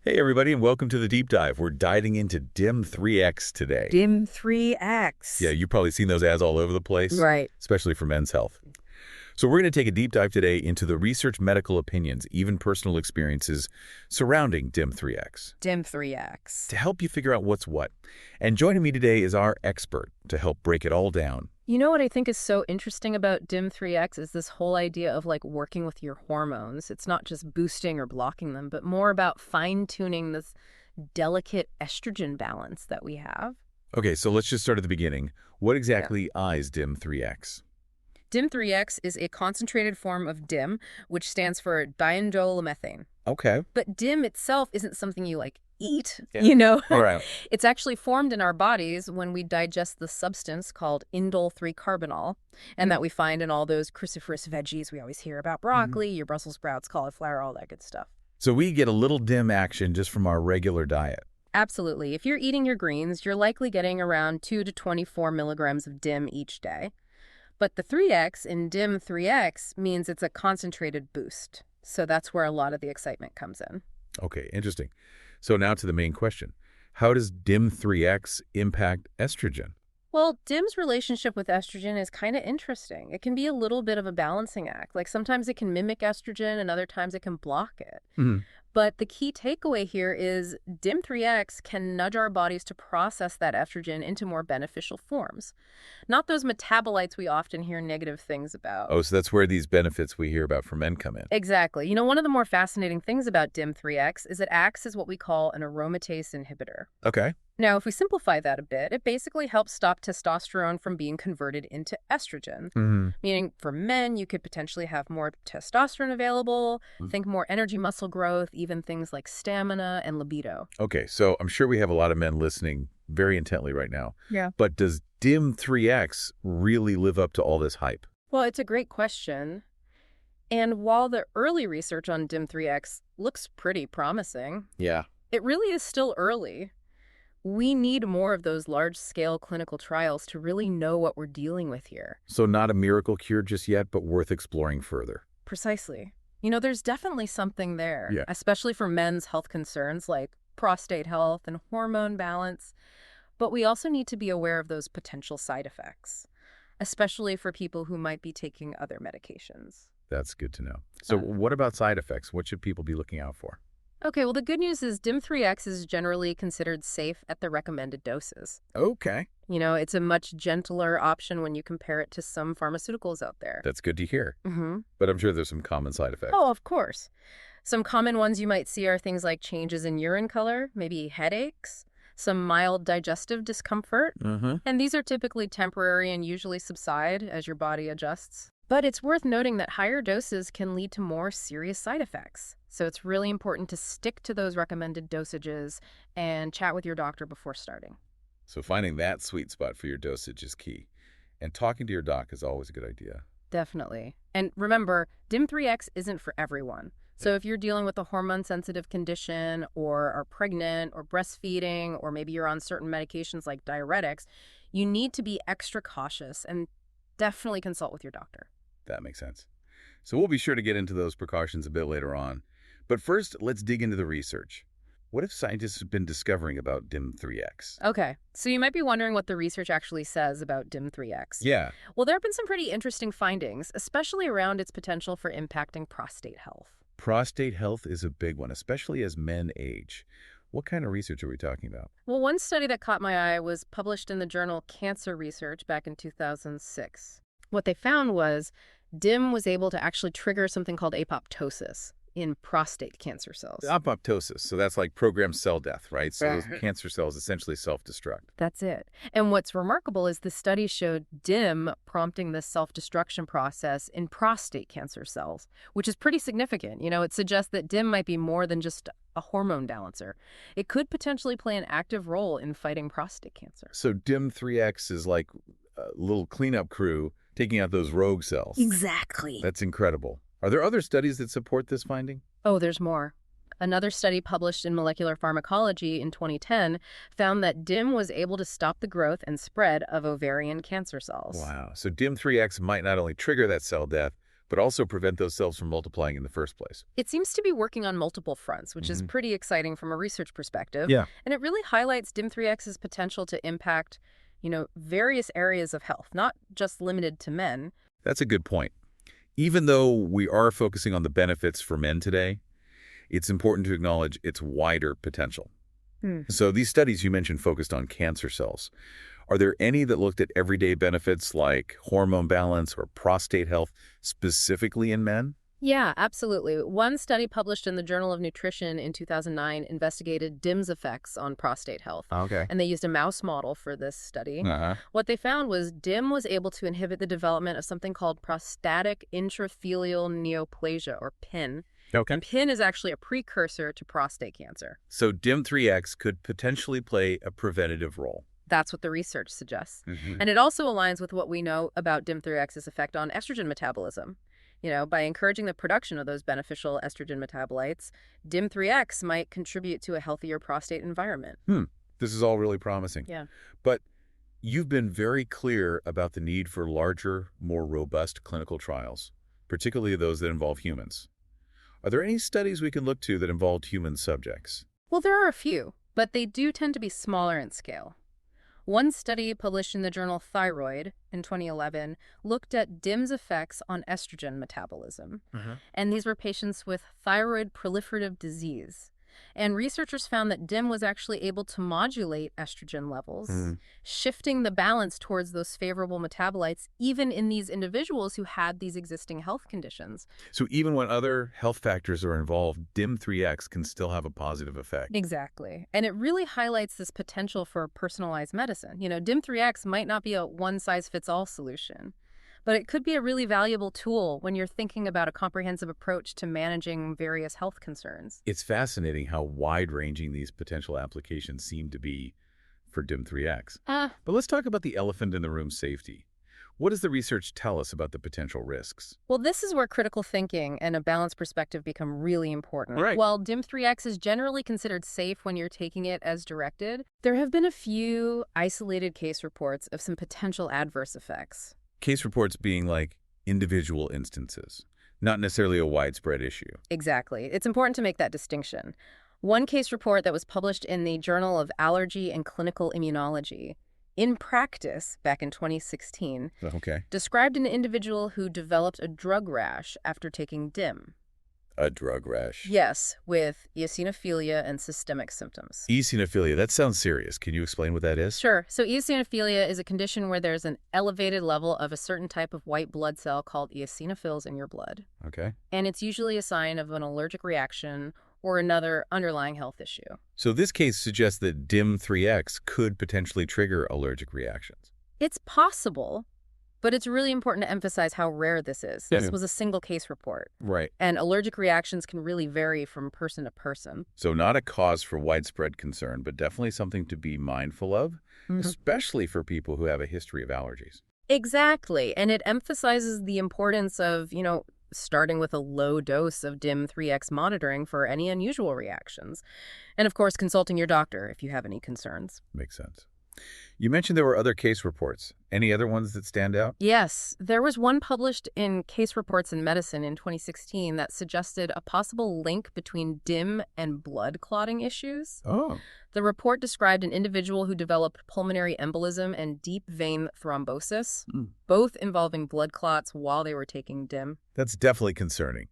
Hey everybody, and welcome to the deep dive. We're diving into DIM3X today. DIM3X. Yeah, you've probably seen those ads all over the place, Right. especially for men's health. So we're going to take a deep dive today into the research, medical opinions, even personal experiences surrounding DIM3X DIM3X. to help you figure out what's what. And joining me today is our expert to help break it all down. You know what I think is so interesting about DIM3X is this whole idea of working with your hormones. It's not just boosting or blocking them, but more about fine-tuning this delicate estrogen balance that we have. Okay, so let's just start at the beginning. What exactly is DIM3X? DIM3X is a concentrated form of DIM, which stands for diindolylmethane. Okay. But DIM itself isn't something you eat, Yeah. All right. It's actually formed in our bodies when we digest the substance called indole-3-carbinol, and that we find in all those cruciferous veggies we always hear about: broccoli, your Brussels sprouts, cauliflower, all that good stuff. So we get a little DIM action just from our regular diet. Absolutely. If you're eating your greens, you're likely getting around 2 to 24 milligrams of DIM each day. But the 3X in DIM3X means it's a concentrated boost. So that's where a lot of the excitement comes in. Okay, interesting. So now to the main question. How does DIM3X impact estrogen? Well, DIM's relationship with estrogen is kind of interesting. It can be a little bit of a balancing act. Sometimes it can mimic estrogen and other times it can block it. But the key takeaway here is DIM3X can nudge our bodies to process that estrogen into more beneficial forms. Not those metabolites we often hear negative things about. Oh, so that's where these benefits we hear about for men come in. Exactly. One of the more fascinating things about DIM3X is it acts as what we call an aromatase inhibitor. Okay. Now, if we simplify that a bit, it basically helps stop testosterone from being converted into estrogen. Meaning, for men, you could potentially have more testosterone available, think more energy, muscle growth, even things like stamina and libido. Okay, so I'm sure we have a lot of men listening very intently right now. Yeah. But does DIM3X really live up to all this hype? Well, it's a great question. And while the early research on DIM3X looks pretty promising, Yeah. it really is still early. We need more of those large-scale clinical trials to really know what we're dealing with here. So not a miracle cure just yet, but worth exploring further. Precisely. There's definitely something there, Yeah. especially for men's health concerns like prostate health and hormone balance. But we also need to be aware of those potential side effects, especially for people who might be taking other medications. That's good to know. So what about side effects? What should people be looking out for? Okay, well, the good news is DIM3X is generally considered safe at the recommended doses. Okay. It's a much gentler option when you compare it to some pharmaceuticals out there. That's good to hear. Mm-hmm. But I'm sure there's some common side effects. Oh, of course. Some common ones you might see are things like changes in urine color, maybe headaches, some mild digestive discomfort. And these are typically temporary and usually subside as your body adjusts. But it's worth noting that higher doses can lead to more serious side effects. So it's really important to stick to those recommended dosages and chat with your doctor before starting. So finding that sweet spot for your dosage is key. And talking to your doc is always a good idea. Definitely. And remember, DIM3X isn't for everyone. So if you're dealing with a hormone-sensitive condition or are pregnant or breastfeeding, or maybe you're on certain medications like diuretics, you need to be extra cautious and definitely consult with your doctor. That makes sense. So we'll be sure to get into those precautions a bit later on. But first, let's dig into the research. What have scientists been discovering about DIM3X? Okay, so you might be wondering what the research actually says about DIM3X. Yeah. Well, there have been some pretty interesting findings, especially around its potential for impacting prostate health. Prostate health is a big one, especially as men age. What kind of research are we talking about? Well, one study that caught my eye was published in the journal Cancer Research back in 2006. What they found was DIM was able to actually trigger something called apoptosis in prostate cancer cells. Apoptosis. So that's like programmed cell death, right? So those cancer cells essentially self-destruct. That's it. And what's remarkable is the study showed DIM prompting this self-destruction process in prostate cancer cells, which is pretty significant. It suggests that DIM might be more than just a hormone balancer. It could potentially play an active role in fighting prostate cancer. So DIM3X is like a little cleanup crew taking out those rogue cells. Exactly. That's incredible. Are there other studies that support this finding? Oh, there's more. Another study published in Molecular Pharmacology in 2010 found that DIM was able to stop the growth and spread of ovarian cancer cells. Wow. So DIM3X might not only trigger that cell death, but also prevent those cells from multiplying in the first place. It seems to be working on multiple fronts, which is pretty exciting from a research perspective. Yeah. And it really highlights DIM3X's potential to impact, various areas of health, not just limited to men. That's a good point. Even though we are focusing on the benefits for men today, it's important to acknowledge its wider potential. So these studies you mentioned focused on cancer cells. Are there any that looked at everyday benefits like hormone balance or prostate health specifically in men? Yeah, absolutely. One study published in the Journal of Nutrition in 2009 investigated DIM's effects on prostate health. Okay. And they used a mouse model for this study. What they found was DIM was able to inhibit the development of something called prostatic intrathelial neoplasia, or PIN. Okay. And PIN is actually a precursor to prostate cancer. So DIM3X could potentially play a preventative role. That's what the research suggests. And it also aligns with what we know about DIM3X's effect on estrogen metabolism. By encouraging the production of those beneficial estrogen metabolites, DIM3X might contribute to a healthier prostate environment. This is all really promising. Yeah. But you've been very clear about the need for larger, more robust clinical trials, particularly those that involve humans. Are there any studies we can look to that involved human subjects? Well, there are a few, but they do tend to be smaller in scale. One study published in the journal Thyroid in 2011 looked at DIM's effects on estrogen metabolism. And these were patients with thyroid proliferative disease. And researchers found that DIM was actually able to modulate estrogen levels, shifting the balance towards those favorable metabolites, even in these individuals who had these existing health conditions. So even when other health factors are involved, DIM3X can still have a positive effect. Exactly. And it really highlights this potential for personalized medicine. DIM3X might not be a one-size-fits-all solution, but it could be a really valuable tool when you're thinking about a comprehensive approach to managing various health concerns. It's fascinating how wide-ranging these potential applications seem to be for DIM3X. But let's talk about the elephant in the room, safety. What does the research tell us about the potential risks? Well, this is where critical thinking and a balanced perspective become really important. Right. While DIM3X is generally considered safe when you're taking it as directed, there have been a few isolated case reports of some potential adverse effects. Case reports being like individual instances, not necessarily a widespread issue. Exactly. It's important to make that distinction. One case report that was published in the Journal of Allergy and Clinical Immunology, in practice, back in 2016, described an individual who developed a drug rash after taking DIM. A drug rash? Yes, with eosinophilia and systemic symptoms. Eosinophilia, that sounds serious. Can you explain what that is? Sure. So eosinophilia is a condition where there's an elevated level of a certain type of white blood cell called eosinophils in your blood. Okay. And it's usually a sign of an allergic reaction or another underlying health issue. So this case suggests that DIM3X could potentially trigger allergic reactions. It's possible, but it's really important to emphasize how rare this is. Yeah. This was a single case report. Right. And allergic reactions can really vary from person to person. So not a cause for widespread concern, but definitely something to be mindful of, especially for people who have a history of allergies. Exactly. And it emphasizes the importance of, starting with a low dose of DIM3X monitoring for any unusual reactions. And of course, consulting your doctor if you have any concerns. Makes sense. You mentioned there were other case reports. Any other ones that stand out? Yes, there was one published in Case Reports in Medicine in 2016 that suggested a possible link between DIM and blood clotting issues. Oh. The report described an individual who developed pulmonary embolism and deep vein thrombosis, both involving blood clots while they were taking DIM. That's definitely concerning.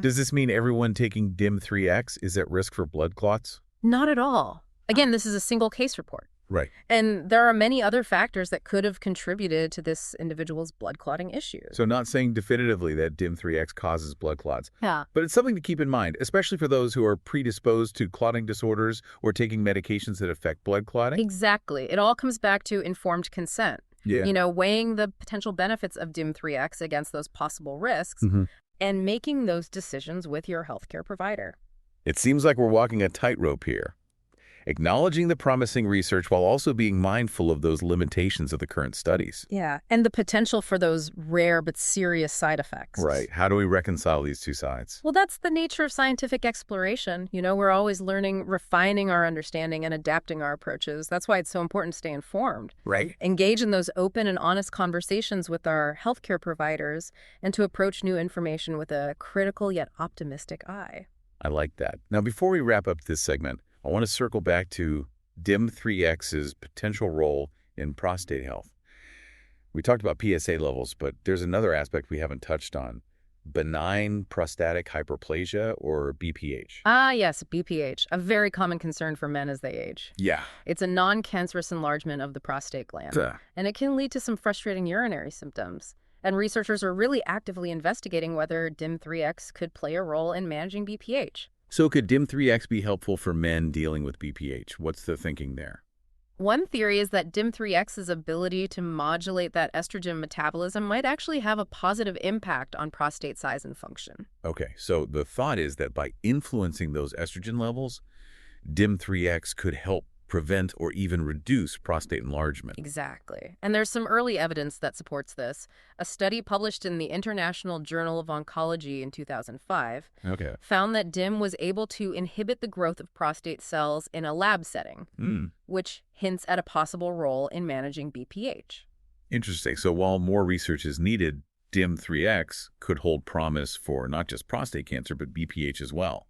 Does this mean everyone taking DIM3X is at risk for blood clots? Not at all. Again, this is a single case report. Right. And there are many other factors that could have contributed to this individual's blood clotting issues. So not saying definitively that DIM3X causes blood clots. Yeah. But it's something to keep in mind, especially for those who are predisposed to clotting disorders or taking medications that affect blood clotting. Exactly. It all comes back to informed consent. Yeah. Weighing the potential benefits of DIM3X against those possible risks and making those decisions with your healthcare provider. It seems like we're walking a tightrope here. Acknowledging the promising research while also being mindful of those limitations of the current studies. Yeah, and the potential for those rare but serious side effects. Right. How do we reconcile these two sides? Well, that's the nature of scientific exploration. We're always learning, refining our understanding, and adapting our approaches. That's why it's so important to stay informed. Right. Engage in those open and honest conversations with our healthcare providers and to approach new information with a critical yet optimistic eye. I like that. Now, before we wrap up this segment, I want to circle back to DIM3X's potential role in prostate health. We talked about PSA levels, but there's another aspect we haven't touched on. Benign prostatic hyperplasia, or BPH. Ah, yes, BPH, a very common concern for men as they age. Yeah. It's a non-cancerous enlargement of the prostate gland, and it can lead to some frustrating urinary symptoms. And researchers are really actively investigating whether DIM3X could play a role in managing BPH. So could DIM3X be helpful for men dealing with BPH? What's the thinking there? One theory is that DIM3X's ability to modulate that estrogen metabolism might actually have a positive impact on prostate size and function. Okay, so the thought is that by influencing those estrogen levels, DIM3X could help prevent or even reduce prostate enlargement. Exactly. And there's some early evidence that supports this. A study published in the International Journal of Oncology in 2005 found that DIM was able to inhibit the growth of prostate cells in a lab setting, which hints at a possible role in managing BPH. Interesting. So while more research is needed, DIM3X could hold promise for not just prostate cancer, but BPH as well,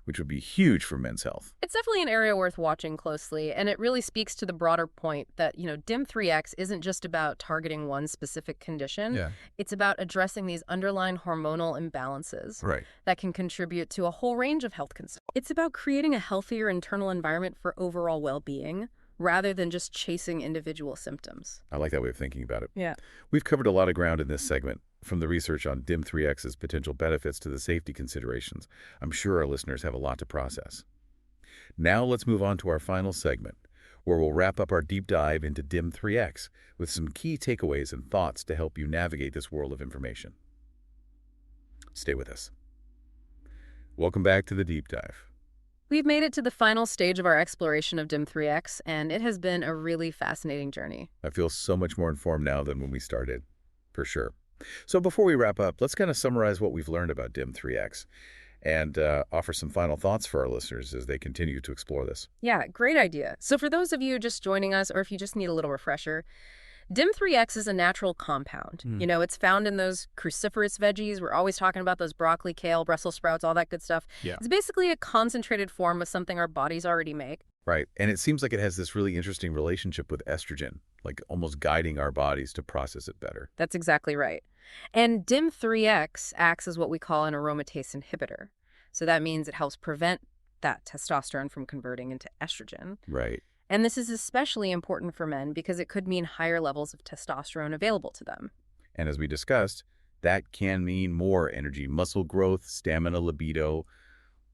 which would be huge for men's health. It's definitely an area worth watching closely, and it really speaks to the broader point that, DIM3X isn't just about targeting one specific condition. Yeah. It's about addressing these underlying hormonal imbalances that can contribute to a whole range of health concerns. It's about creating a healthier internal environment for overall well-being, rather than just chasing individual symptoms. I like that way of thinking about it. Yeah. We've covered a lot of ground in this segment, from the research on DIM3X's potential benefits to the safety considerations. I'm sure our listeners have a lot to process. Now let's move on to our final segment, where we'll wrap up our deep dive into DIM3X with some key takeaways and thoughts to help you navigate this world of information. Stay with us. Welcome back to the deep dive. We've made it to the final stage of our exploration of DIM3X, and it has been a really fascinating journey. I feel so much more informed now than when we started, for sure. So before we wrap up, let's kind of summarize what we've learned about DIM3X and offer some final thoughts for our listeners as they continue to explore this. Yeah, great idea. So for those of you just joining us, or if you just need a little refresher, DIM3X is a natural compound. It's found in those cruciferous veggies. We're always talking about those broccoli, kale, Brussels sprouts, all that good stuff. Yeah. It's basically a concentrated form of something our bodies already make. Right. And it seems like it has this really interesting relationship with estrogen, like almost guiding our bodies to process it better. That's exactly right. And DIM3X acts as what we call an aromatase inhibitor. So that means it helps prevent that testosterone from converting into estrogen. Right. And this is especially important for men because it could mean higher levels of testosterone available to them. And as we discussed, that can mean more energy, muscle growth, stamina, libido,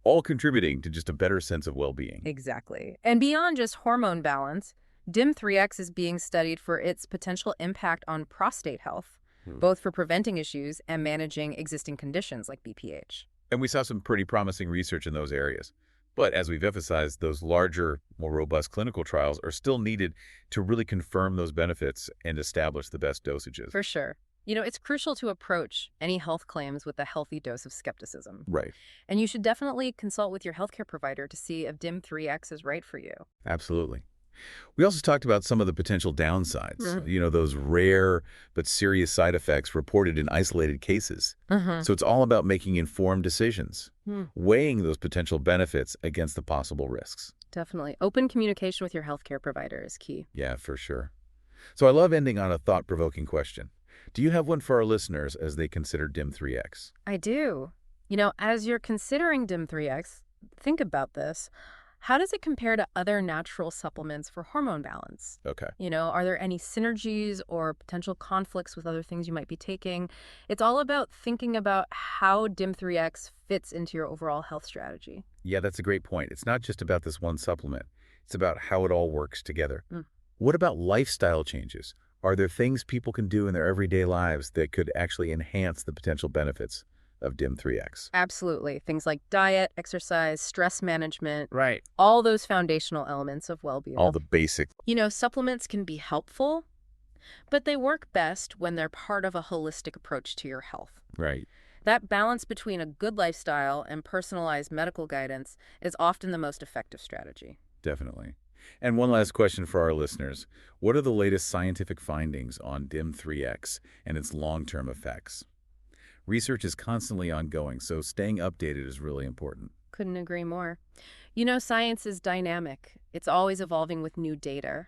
all contributing to just a better sense of well-being. Exactly. And beyond just hormone balance, DIM3X is being studied for its potential impact on prostate health, both for preventing issues and managing existing conditions like BPH. And we saw some pretty promising research in those areas. But as we've emphasized, those larger, more robust clinical trials are still needed to really confirm those benefits and establish the best dosages. For sure. It's crucial to approach any health claims with a healthy dose of skepticism. Right. And you should definitely consult with your healthcare provider to see if DIM3X is right for you. Absolutely. We also talked about some of the potential downsides, those rare but serious side effects reported in isolated cases. So it's all about making informed decisions, weighing those potential benefits against the possible risks. Definitely. Open communication with your healthcare provider is key. Yeah, for sure. So I love ending on a thought-provoking question. Do you have one for our listeners as they consider DIM3X? I do. As you're considering DIM3X, think about this. How does it compare to other natural supplements for hormone balance? Okay. Are there any synergies or potential conflicts with other things you might be taking? It's all about thinking about how DIM3X fits into your overall health strategy. Yeah, that's a great point. It's not just about this one supplement. It's about how it all works together. What about lifestyle changes? Are there things people can do in their everyday lives that could actually enhance the potential benefits of DIM3X. Absolutely. Things like diet, exercise, stress management, Right. all those foundational elements of well-being. All the basic. Supplements can be helpful, but they work best when they're part of a holistic approach to your health. Right. That balance between a good lifestyle and personalized medical guidance is often the most effective strategy. Definitely. And one last question for our listeners. What are the latest scientific findings on DIM3X and its long-term effects? Research is constantly ongoing, so staying updated is really important. Couldn't agree more. Science is dynamic. It's always evolving with new data.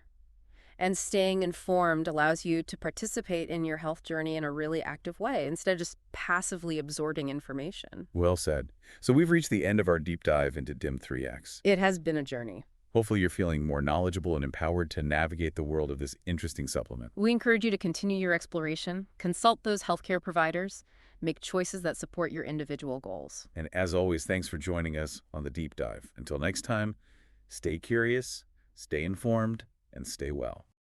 And staying informed allows you to participate in your health journey in a really active way instead of just passively absorbing information. Well said. So we've reached the end of our deep dive into DIM3X. It has been a journey. Hopefully you're feeling more knowledgeable and empowered to navigate the world of this interesting supplement. We encourage you to continue your exploration, consult those healthcare providers, make choices that support your individual goals. And as always, thanks for joining us on the deep dive. Until next time, stay curious, stay informed, and stay well.